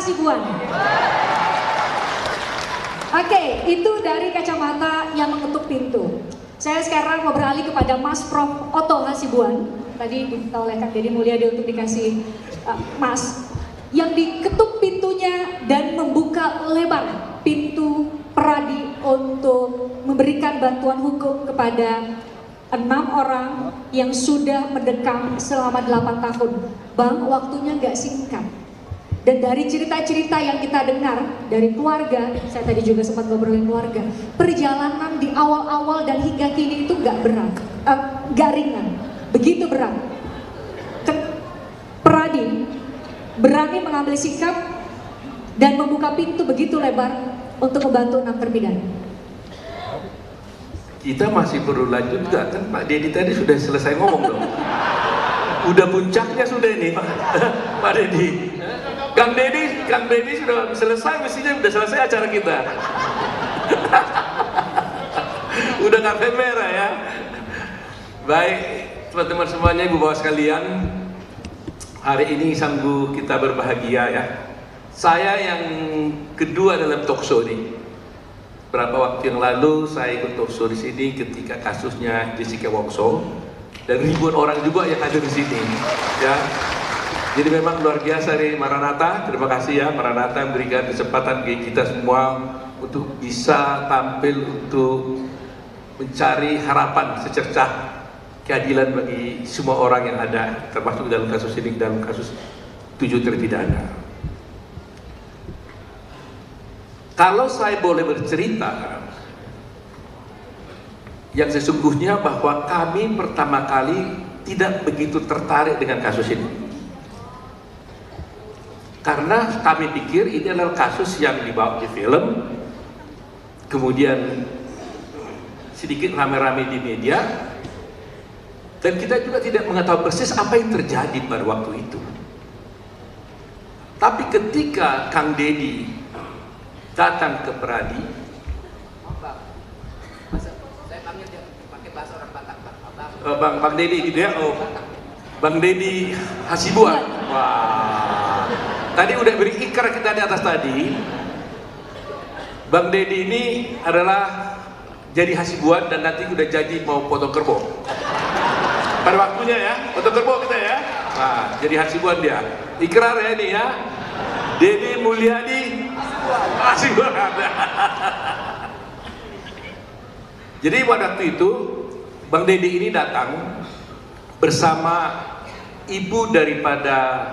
Hasibuan. Oke, itu dari kacamata yang mengetuk pintu. Saya sekarang mau beralih kepada Mas Prof. Otto Hasibuan. Tadi diminta oleh Kang Deddy Mulyadi untuk dikasih Mas. Yang diketuk pintunya dan membuka lebar pintu Peradi untuk memberikan bantuan hukum kepada 6 orang yang sudah mendekam selama 8 tahun. Bang, waktunya nggak singkat. Dan dari cerita-cerita yang kita dengar dari keluarga, saya tadi juga sempat ngobrolin keluarga, perjalanan di awal-awal dan hingga kini itu nggak berat, nggak ringan, begitu berat. Peradi berani mengambil sikap dan membuka pintu begitu lebar untuk membantu 6 terpidana. Kita masih perlu lanjut nggak kan Pak Deddy tadi sudah selesai ngomong dong. Udah puncaknya sudah ini Pak Deddy. Kang Deddy sudah selesai, mestinya sudah selesai acara kita. Udah karpet merah ya. Baik teman-teman semuanya, ibu bapak sekalian, hari ini sanggup kita berbahagia ya. Saya yang kedua dalam talkshow ini. Berapa waktu yang lalu saya ikut talkshow di sini ketika kasusnya Jessica Wongso dan ribuan orang juga yang hadir di sini. Ya, jadi memang luar biasa nih Maranatha. Terima kasih ya Maranatha memberikan kesempatan bagi kita semua untuk bisa tampil untuk mencari harapan secercah keadilan bagi semua orang yang ada, termasuk dalam kasus ini, dalam kasus 7 terpidana. Kalau saya boleh bercerita, yang sesungguhnya bahwa kami pertama kali tidak begitu tertarik dengan kasus ini. Karena kami pikir ini adalah kasus yang dibawa di film, kemudian sedikit rame-rame di media, dan kita juga tidak mengetahui persis apa yang terjadi pada waktu itu. Tapi ketika Kang Deddy datang ke Peradi, saya panggil dia pakai bahasa orang Batak, Bang Deddy gitu ya, Bang Deddy Hasibuan. Wah, tadi udah beri ikrar kita di atas tadi. Bang Deddy ini adalah jadi Hasibuan dan nanti udah jadi mau potong kerbau. Pada waktunya ya, potong kerbau kita ya. Nah, jadi Hasibuan dia. Ikrar ya ini ya. Deddy Mulyadi Hasibuan. Jadi pada waktu itu Bang Deddy ini datang bersama ibu daripada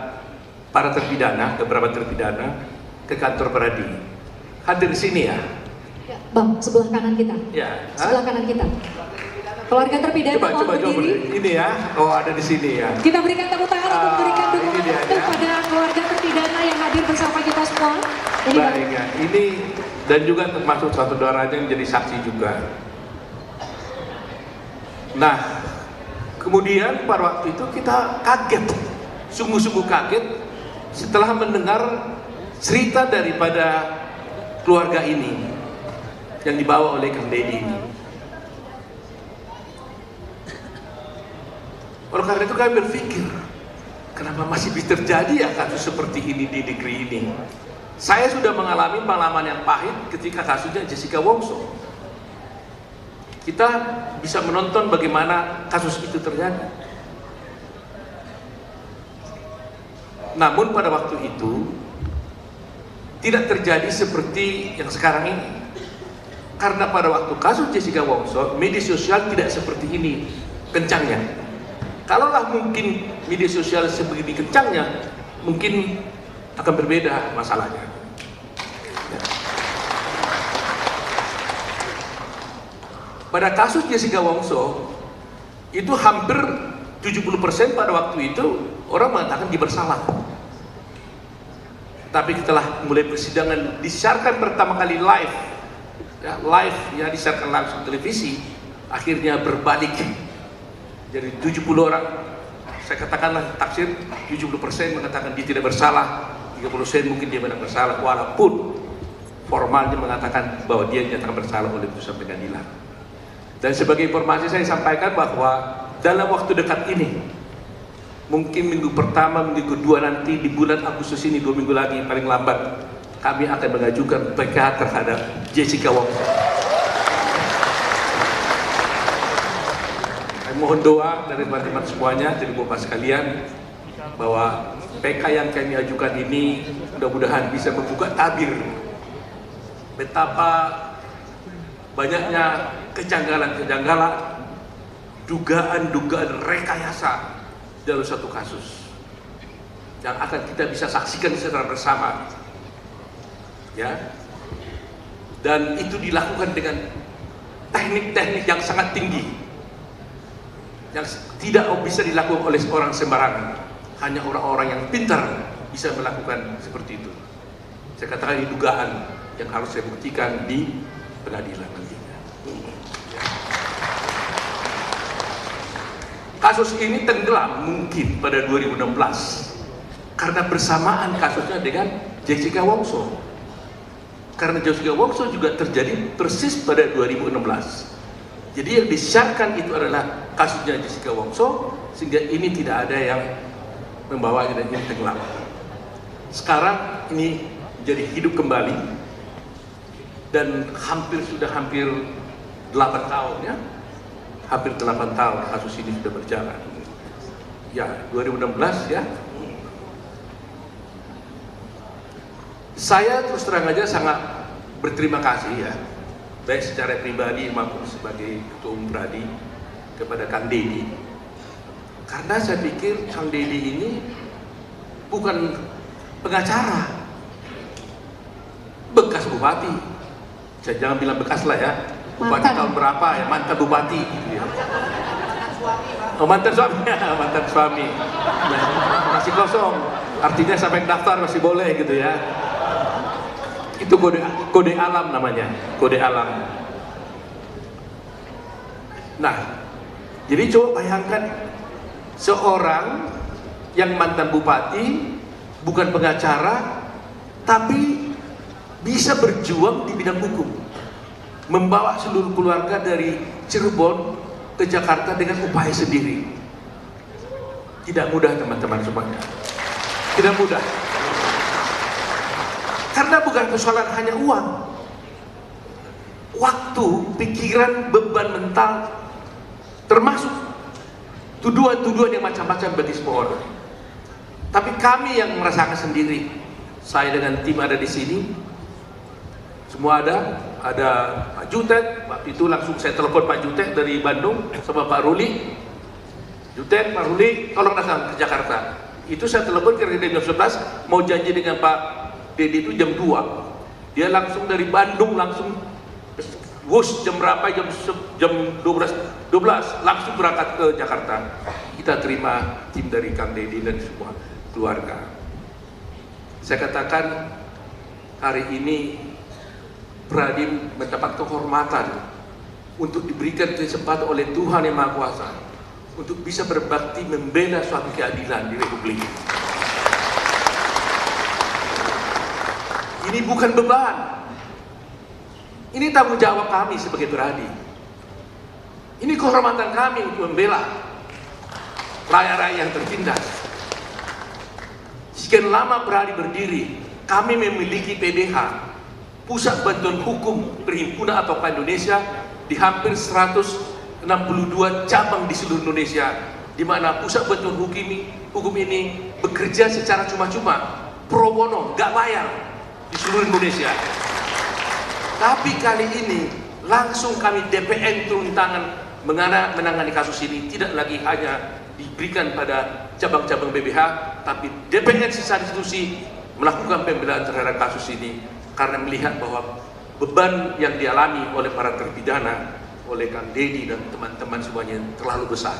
para terpidana, beberapa terpidana ke kantor Peradi. Hadir di sini ya. Bang, sebelah kanan kita. Ya. Sebelah kanan kita. Keluarga terpidana mohon berdiri. Ini ya. Oh, ada di sini ya. Kita berikan tepuk tangan untuk memberikan dukungan dia, ya. kepada keluarga terpidana yang hadir bersama kita semua. Jadi baik ya. Ini dan juga termasuk saudaranya yang menjadi saksi juga. Nah, kemudian pada waktu itu kita kaget, sungguh-sungguh kaget setelah mendengar cerita daripada keluarga ini yang dibawa oleh Kang Deddy ini. Oleh karena itu kami berpikir, kenapa masih bisa terjadi ya kasus seperti ini di negeri ini? Saya sudah mengalami pengalaman yang pahit ketika kasusnya Jessica Wongso. Kita bisa menonton bagaimana kasus itu terjadi. Namun pada waktu itu tidak terjadi seperti yang sekarang ini. Karena pada waktu kasus Jessica Wongso, media sosial tidak seperti ini kencangnya. Kalaulah mungkin media sosial sebegini kencangnya, mungkin akan berbeda masalahnya. Ya. Pada kasus Jessica Wongso, itu hampir 70% pada waktu itu orang mengatakan dia bersalah. Tapi setelah mulai persidangan disiarkan pertama kali live, ya disiarkan langsung televisi, akhirnya berbalik. Jadi 70 orang, saya katakanlah taksir 70% mengatakan dia tidak bersalah, 30% mungkin dia benar bersalah, walaupun formalnya mengatakan bahwa dia dinyatakan bersalah oleh putusan pengadilan. Dan sebagai informasi saya sampaikan bahwa dalam waktu dekat ini mungkin minggu pertama, minggu kedua nanti di bulan Agustus ini, 2 minggu lagi paling lambat, kami akan mengajukan PK terhadap Jessica Wongso. Saya mohon doa dari teman-teman semuanya, dari Bapak sekalian, bahwa PK yang kami ajukan ini mudah-mudahan bisa membuka tabir betapa banyaknya kejanggalan-kejanggalan, dugaan-dugaan rekayasa dalam satu kasus yang akan kita bisa saksikan secara bersama, ya. Dan itu dilakukan dengan teknik-teknik yang sangat tinggi, yang tidak bisa dilakukan oleh orang sembarangan. Hanya orang-orang yang pintar bisa melakukan seperti itu. Saya katakan ini dugaan yang harus saya buktikan di pengadilan nantinya. Kasus ini tenggelam mungkin pada 2016 karena bersamaan kasusnya dengan Jessica Wongso. Karena Jessica Wongso juga terjadi persis pada 2016. Jadi yang disiarkan itu adalah kasusnya Jessica Wongso, sehingga ini tidak ada yang membawa ini tenggelam. Sekarang ini jadi hidup kembali dan sudah hampir 8 tahun ya. Hampir 8 tahun kasus ini sudah berjalan. Ya, 2016 ya. Saya terus terang aja sangat berterima kasih ya, baik secara pribadi maupun sebagai Ketua Umum Pradi kepada Kang Deddy. Karena saya pikir Kang Deddy ini bukan pengacara, bekas bupati. Saya jangan bilang bekas lah ya, bupati tahun berapa ya, mantan bupati gitu ya. Oh, mantan suami, mantan suami. Nah, masih kosong, artinya sampai daftar masih boleh gitu ya. Itu kode alam namanya, kode alam. Nah, jadi coba bayangkan seorang yang mantan bupati, bukan pengacara, tapi bisa berjuang di bidang hukum, membawa seluruh keluarga dari Cirebon ke Jakarta dengan upaya sendiri. Tidak mudah teman-teman semuanya, tidak mudah. Karena bukan persoalan hanya uang, waktu, pikiran, beban mental, termasuk tuduhan-tuduhan yang macam-macam bagi semua orang. Tapi kami yang merasakan sendiri, saya dengan tim ada di sini, semua ada Pak Jutet. Waktu itu langsung saya telepon Pak Jutet dari Bandung sama Pak Ruli. Jutet, Pak Ruli, tolong datang ke Jakarta. Itu saya telepon kira-kira jam 11, mau janji dengan Pak Deddy itu jam 2. Dia langsung dari Bandung langsung wush jam berapa, jam 12 langsung berangkat ke Jakarta. Kita terima tim dari Kang Deddy dan semua keluarga. Saya katakan hari ini Pradi mendapat kehormatan untuk diberikan kesempatan oleh Tuhan Yang Maha Kuasa untuk bisa berbakti membela suatu keadilan di Republik ini. Ini bukan beban, ini tanggung jawab kami sebagai Pradi. Ini kehormatan kami untuk membela rakyat-rakyat yang tertindas. Sekian lama Pradi berdiri, kami memiliki PBH, Pusat Bantuan Hukum Perhimpunan atau Indonesia, di hampir 162 cabang di seluruh Indonesia, di mana Pusat Bantuan Hukum ini bekerja secara cuma-cuma, pro bono, nggak bayar di seluruh Indonesia. Tapi kali ini langsung kami DPN turun tangan menangani kasus ini, tidak lagi hanya diberikan pada cabang-cabang BBH, tapi DPN secara institusi melakukan pembelaan terhadap kasus ini karena melihat bahwa beban yang dialami oleh para terpidana, oleh Kang Deddy dan teman-teman semuanya terlalu besar.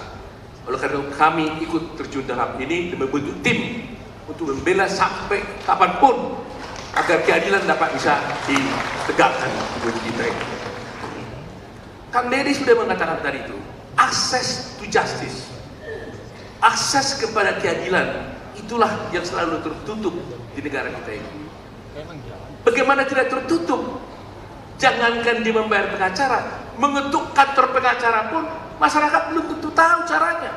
Oleh karena kami ikut terjun dalam ini dan membentuk tim untuk membela sampai kapanpun agar keadilan dapat bisa ditegakkan di kita ini. Kang Deddy sudah mengatakan tadi itu, akses to justice, akses kepada keadilan, itulah yang selalu tertutup di negara kita ini. Bagaimana tidak tertutup? Jangankan dia membayar pengacara, mengetuk kantor pengacara pun masyarakat belum tentu tahu caranya.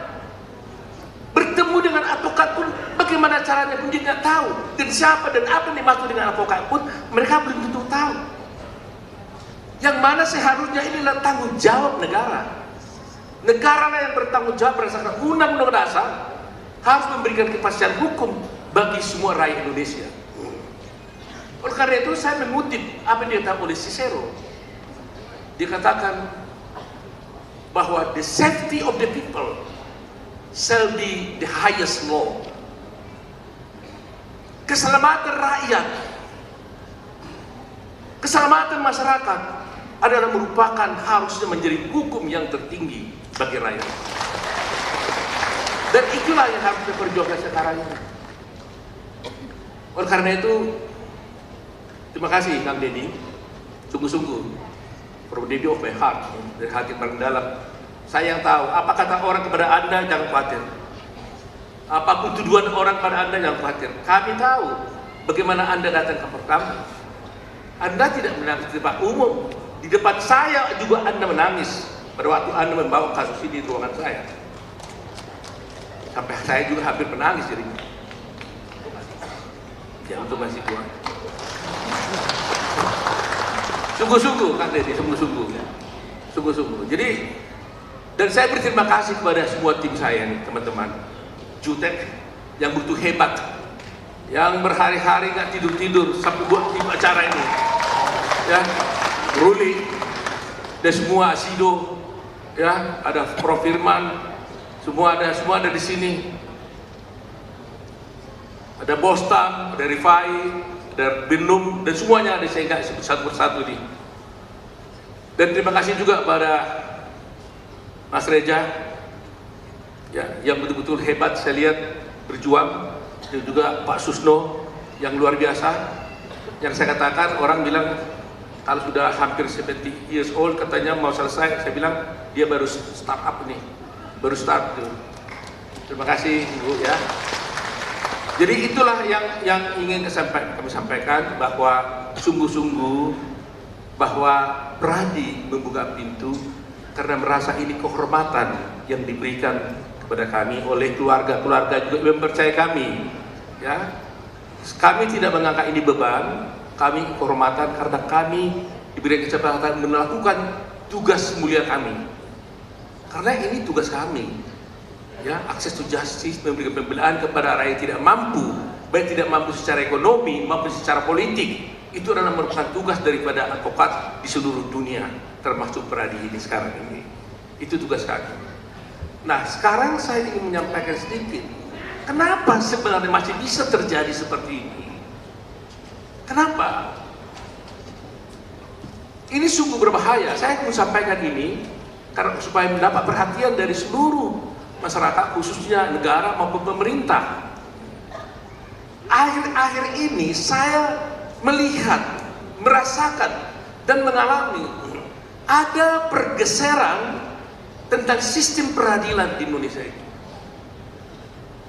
Bertemu dengan advokat pun bagaimana caranya pun dia tidak tahu. Dan siapa dan apa yang dimaksud dengan advokat pun mereka belum tentu tahu. Yang mana seharusnya inilah tanggung jawab negara. Negara lah yang bertanggung jawab berdasarkan undang-undang dasar harus memberikan kepastian hukum bagi semua rakyat Indonesia. Oleh karena itu saya mengutip apa yang dikatakan oleh Cicero. Dia katakan bahwa the safety of the people shall be the highest law. Keselamatan rakyat, keselamatan masyarakat adalah merupakan harusnya menjadi hukum yang tertinggi bagi rakyat. Dan itulah yang harus diperjuangkan sekarang ini. Oleh karena itu, terima kasih Kang Deddy, sungguh-sungguh, from Deddy of my heart, dari hati paling dalam. Saya yang tahu, apa kata orang kepada Anda, jangan khawatir. Apapun tuduhan orang pada Anda, jangan khawatir. Kami tahu bagaimana Anda datang ke pertama. Anda tidak menangis di depan umum. Di depan saya juga Anda menangis pada waktu Anda membawa kasus ini di ruangan saya. Sampai saya juga hampir menangis jadi. Ya, untuk masih Tuhan. Sungguh-sungguh Kang Deddy, sungguh-sungguh. Sungguh-sungguh. Jadi, dan saya berterima kasih kepada semua tim saya nih, teman-teman. Jutek yang begitu hebat, yang berhari-hari nggak tidur-tidur sampai buat tim acara ini. Ya, Ruli, dan semua Asido, ya, ada Prof Firman, semua ada di sini. Ada Bostam, ada Rifai, ada Binum, dan semuanya ada, saya nggak sebut satu persatu ini. Dan terima kasih juga pada Mas Reja, ya, yang betul-betul hebat saya lihat berjuang, dan juga Pak Susno yang luar biasa. Yang saya katakan, orang bilang kalau sudah hampir 70 years old katanya mau selesai, saya bilang dia baru start up nih, baru start tuh. Terima kasih Ibu ya. Jadi itulah yang ingin kami sampaikan, bahwa sungguh-sungguh bahwa berani membuka pintu karena merasa ini kehormatan yang diberikan kepada kami oleh keluarga juga yang mempercayai kami. Ya, kami tidak menganggap ini beban, kami kehormatan karena kami diberi kesempatan melakukan tugas mulia kami. Karena ini tugas kami. Ya, akses to justice, memberikan pembelaan kepada rakyat tidak mampu, baik tidak mampu secara ekonomi maupun secara politik. Itu adalah merupakan tugas daripada advokat di seluruh dunia, termasuk Peradi ini sekarang ini. Itu tugas kami. Nah, sekarang saya ingin menyampaikan sedikit, kenapa sebenarnya masih bisa terjadi seperti ini? Kenapa? Ini sungguh berbahaya. Saya ingin sampaikan ini karena supaya mendapat perhatian dari seluruh masyarakat, khususnya negara maupun pemerintah. Akhir-akhir ini saya melihat, merasakan, dan mengalami ada pergeseran tentang sistem peradilan di Indonesia ini.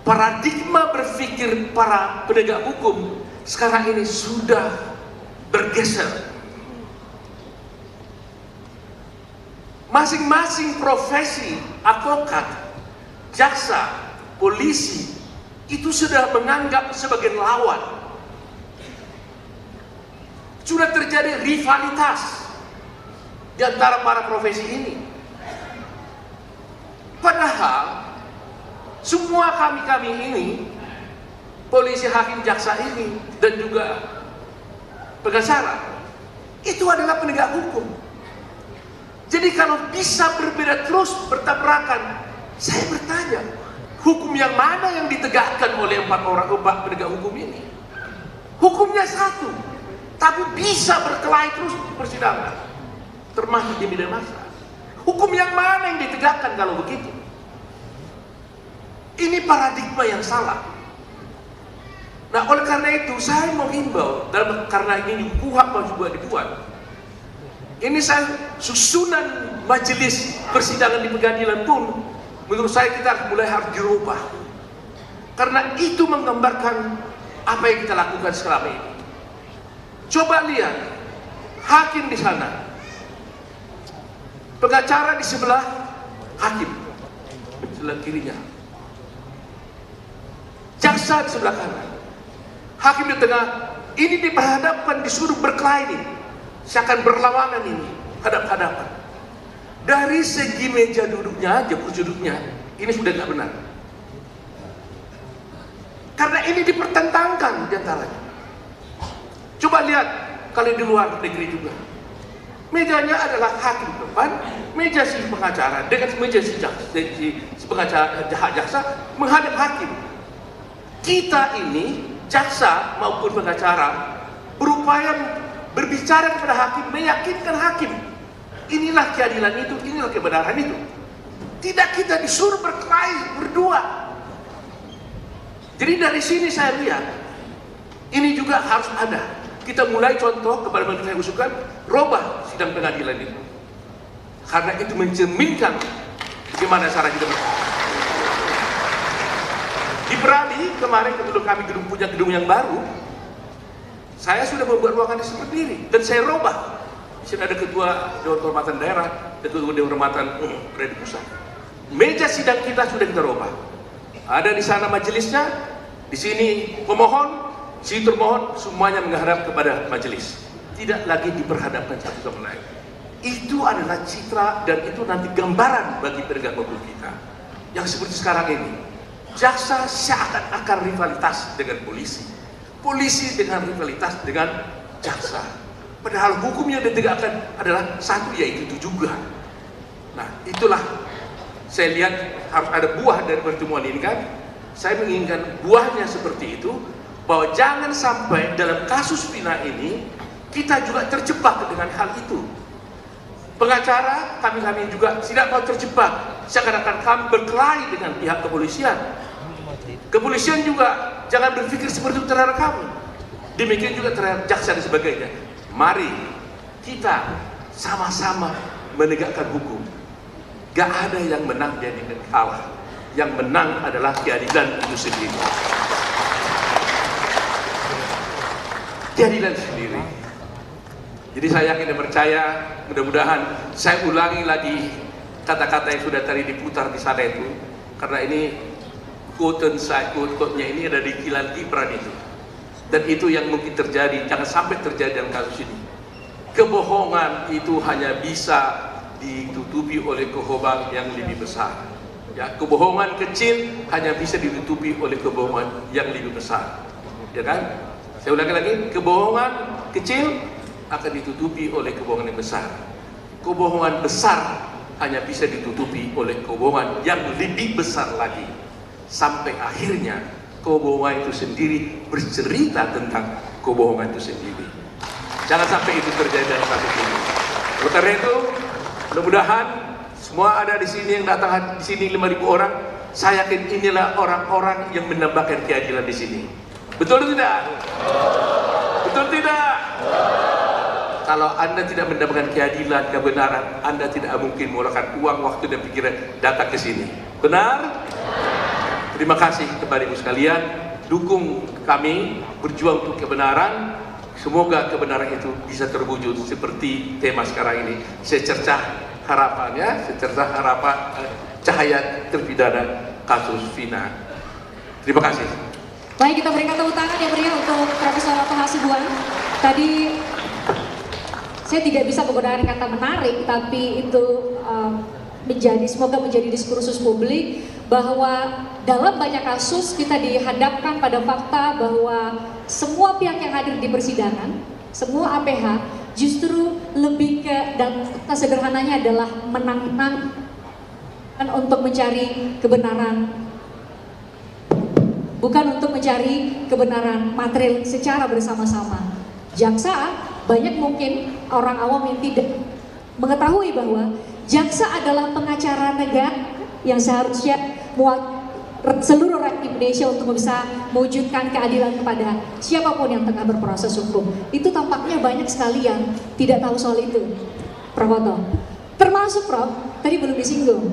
Paradigma berpikir para penegak hukum sekarang ini sudah bergeser. Masing-masing profesi, advokat, jaksa, polisi, itu sudah menganggap sebagai lawan. Sudah terjadi rivalitas di antara para profesi ini. Padahal semua kami ini, polisi, hakim, jaksa ini, dan juga pengacara, itu adalah penegak hukum. Jadi kalau bisa berbeda terus, bertabrakan, saya bertanya, hukum yang mana yang ditegakkan oleh empat penegak hukum ini? Hukumnya satu, tapi bisa berkelahi terus di persidangan, termasuk di media massa. Hukum yang mana yang ditegakkan kalau begitu? Ini paradigma yang salah. Nah, oleh karena itu saya menghimbau, karena ini KUHP juga dibuat. Ini saya susunan majelis persidangan di pengadilan pun menurut saya kita mulai harus dirubah, karena itu menggambarkan apa yang kita lakukan selama ini. Coba lihat, hakim di sana, pengacara di sebelah hakim, sebelah kirinya. jaksa di sebelah kanan, hakim di tengah. Ini diperhadapkan, disuruh berkelahi nih, seakan berlawanan ini, hadap-hadapan. Dari segi meja duduknya aja, kursi duduknya, ini sudah nggak benar. Karena ini dipertentangkan di antaranya. Coba lihat kalau di luar negeri juga. Mejanya adalah hakim depan, meja si pengacara dengan meja si pengacara jaksa menghadap hakim. Kita ini jaksa maupun pengacara berupaya berbicara kepada hakim, meyakinkan hakim. Inilah keadilan itu, inilah kebenaran itu. Tidak kita disuruh berkelahi berdua. Jadi dari sini saya lihat, ini juga harus ada. Kita mulai contoh kepada menteri yang usulkan, robah sidang pengadilan itu. Karena itu mencerminkan bagaimana cara kita berkelahi. Di Perali kemarin sebelum kami punya gedung yang baru, saya sudah membuat ruangan sendiri dan saya robah. Di sini ada ketua Dewan Kehormatan Daerah, ketua Dewan Kehormatan Daerah Pusat. Meja sidang kita sudah kita robah. Ada di sana majelisnya, di sini pemohon, si termohon, semuanya menghadap kepada majelis. Tidak lagi diperhadapkan satu sama lain. Itu adalah citra dan itu nanti gambaran bagi penegak hukum kita. Yang seperti sekarang ini. Jaksa seakan-akan rivalitas dengan polisi, polisi dengan rivalitas dengan jaksa. Padahal hukum yang ditegakkan adalah satu, yaitu itu juga. Nah, itulah saya lihat harus ada buah dari pertemuan ini kan. Saya menginginkan buahnya seperti itu, bahwa jangan sampai dalam kasus Vina ini kita juga terjebak dengan hal itu. Pengacara kami juga tidak mau terjebak seakan-akan kami berkelahi dengan pihak kepolisian. Kepolisian juga jangan berpikir seperti itu terhadap kami. Demikian juga terhadap jaksa dan sebagainya. Mari kita sama-sama menegakkan hukum. Gak ada yang menang jadi kalah. Yang menang adalah keadilan itu sendiri. Keadilan sendiri. Jadi saya yakin dan percaya, mudah-mudahan saya ulangi lagi kata-kata yang sudah tadi diputar di sana itu, karena ini quote-nya ini ada di Kilan Gibran itu, dan itu yang mungkin terjadi, jangan sampai terjadi dalam kasus ini. Kebohongan itu hanya bisa ditutupi oleh kebohongan yang lebih besar. Ya, kebohongan kecil hanya bisa ditutupi oleh kebohongan yang lebih besar. Ya kan? Saya ulangi lagi, kebohongan kecil akan ditutupi oleh kebohongan yang besar. Kebohongan besar hanya bisa ditutupi oleh kebohongan yang lebih besar lagi. Sampai akhirnya kebohongan itu sendiri bercerita tentang kebohongan itu sendiri. Jangan sampai itu terjadi dalam kasus ini. Oleh karena itu, mudah-mudahan semua ada di sini yang datang di sini 5.000 orang. Saya yakin inilah orang-orang yang menambahkan keadilan di sini. Betul atau tidak? Betul tidak? Kalau Anda tidak mendapatkan keadilan, kebenaran, Anda tidak mungkin mengeluarkan uang, waktu, dan pikiran datang ke sini. Benar? Terima kasih kepada ibu sekalian. Dukung kami berjuang untuk kebenaran. Semoga kebenaran itu bisa terwujud seperti tema sekarang ini. Secercah harapannya, secercah harapan cahaya terpidana kasus Vina. Terima kasih. Baik, kita berikan tepuk tangan yang meriah untuk Profesor Otto Hasibuan. Tadi saya tidak bisa menggunakan kata menarik, tapi itu semoga menjadi diskursus publik bahwa dalam banyak kasus kita dihadapkan pada fakta bahwa semua pihak yang hadir di persidangan, semua APH justru lebih ke, dan sederhananya adalah menang-menang untuk mencari kebenaran, bukan untuk mencari kebenaran material secara bersama-sama. Jaksa, banyak mungkin orang awam yang tidak mengetahui bahwa jaksa adalah pengacara negara yang seharusnya seluruh rakyat Indonesia untuk bisa mewujudkan keadilan kepada siapapun yang tengah berproses hukum. Itu tampaknya banyak sekali yang tidak tahu soal itu, Prof. Otto. Termasuk Prof, tadi belum disinggung,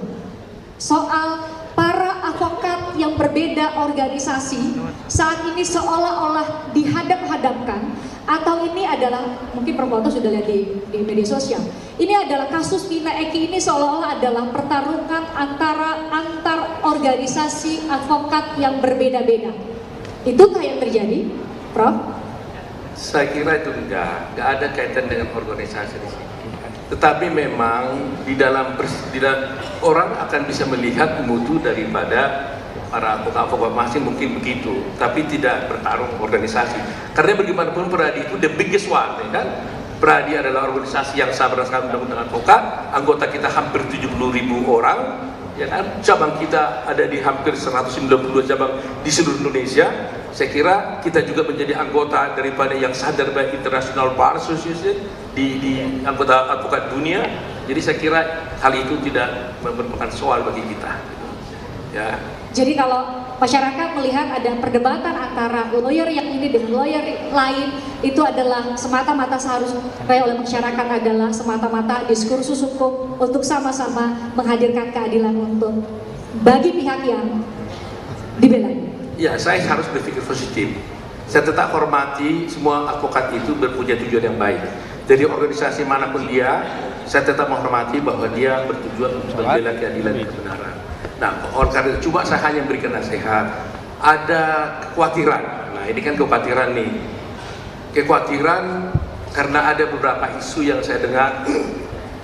soal para advokat yang berbeda organisasi saat ini seolah-olah dihadap-hadapkan, atau ini adalah, mungkin Prof. Otto sudah lihat di media sosial, ini adalah kasus Vina Eki ini seolah-olah adalah pertarungan antar organisasi advokat yang berbeda-beda. Itukah yang terjadi, Prof? Saya kira itu enggak ada kaitan dengan organisasi di sini. Tetapi memang di dalam orang akan bisa melihat mutu daripada para advokat masing mungkin begitu, tapi tidak bertarung organisasi. Karena bagaimanapun Peradi itu the biggest one, ya kan? Peradi adalah organisasi yang sah berdasarkan undang-undang advokat, anggota kita hampir 70.000 orang, ya kan? Cabang kita ada di hampir 192 cabang di seluruh Indonesia. Saya kira kita juga menjadi anggota daripada yang sadar by International Bar Association di anggota advokat dunia. Jadi saya kira hal itu tidak merupakan soal bagi kita. Ya. Jadi kalau masyarakat melihat ada perdebatan antara lawyer yang ini dengan lawyer lain, itu adalah semata-mata seharusnya oleh masyarakat adalah semata-mata diskursus hukum untuk sama-sama menghadirkan keadilan untuk bagi pihak yang dibela. Ya, saya harus berpikir positif. Saya tetap hormati semua advokat itu berpunya tujuan yang baik. Dari organisasi manapun dia, saya tetap menghormati bahwa dia bertujuan untuk membela keadilan dan kebenaran. Nah, oleh karena itu coba saya hanya memberikan nasihat. Ada kekhawatiran. Nah, ini kan kekhawatiran nih. Kekhawatiran karena ada beberapa isu yang saya dengar.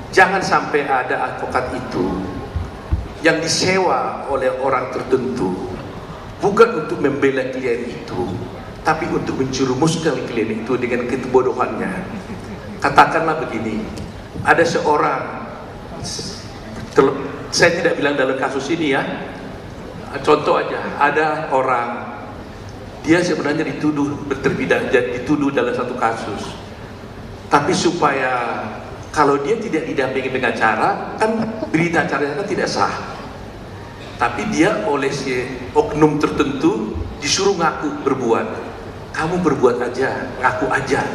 Jangan sampai ada advokat itu yang disewa oleh orang tertentu, bukan untuk membela klien itu, tapi untuk menjerumuskan klien itu dengan kebodohannya. Katakanlah begini, ada seorang, saya tidak bilang dalam kasus ini ya, contoh aja, ada orang, dia sebenarnya dituduh dituduh dalam satu kasus, tapi supaya kalau dia tidak didampingi pengacara, kan berita acaranya kan tidak sah. Tapi dia oleh si oknum tertentu disuruh ngaku berbuat. Kamu berbuat aja, ngaku aja.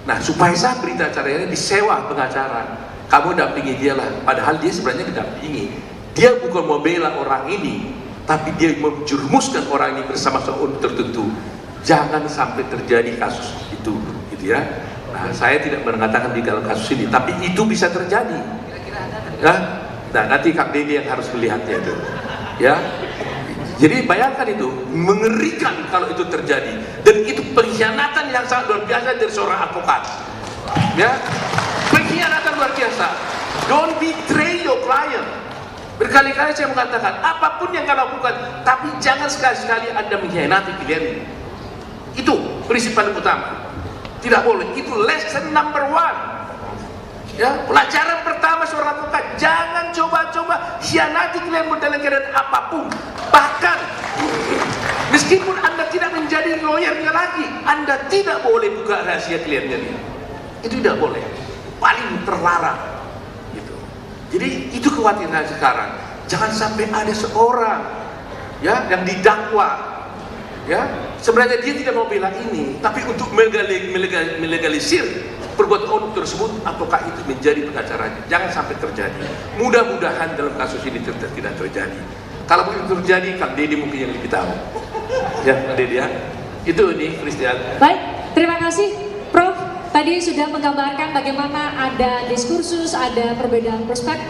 Nah, supaya sah berita acaranya disewa pengacara. Kamu dampingi dia lah. Padahal dia sebenarnya didampingi. Dia bukan mau bela orang ini, tapi dia menjerumuskan orang ini bersama seorang tertentu. Jangan sampai terjadi kasus itu, gitu ya. Nah, saya tidak mengatakan di dalam kasus ini, tapi itu bisa terjadi. Nah, nanti Kang Deddy yang harus melihatnya itu. Ya, jadi bayangkan itu, mengerikan kalau itu terjadi, dan itu pengkhianatan yang sangat luar biasa dari seorang advokat. Ya, pengkhianatan luar biasa. Don't betray your client. Berkali-kali saya mengatakan, apapun yang kau lakukan, tapi jangan sekali-sekali Anda mengkhianati klien. Itu prinsip paling utama. Tidak boleh. Itu lesson number 1. Ya, pelajaran pertama seorang advokat, jangan coba-coba hianati klien dalam keadaan apapun. Bahkan meskipun Anda tidak menjadi lawyernya lagi, Anda tidak boleh buka rahasia kliennya dia. Itu tidak boleh, paling terlarang gitu. Jadi itu kekhawatiran sekarang. Jangan sampai ada seorang ya yang didakwa, ya sebenarnya dia tidak mau bela ini, tapi untuk melegalisir perbuatan orang tersebut, apakah itu menjadi pengacaranya? Jangan sampai terjadi. Mudah-mudahan dalam kasus ini tidak terjadi. Kalau itu terjadi, Kang Deddy mungkin yang lebih tahu. Ya, Kang Deddy ya. Itu nih, Christian. Baik, terima kasih, Prof. Tadi sudah menggambarkan bagaimana ada diskursus, ada perbedaan perspektif.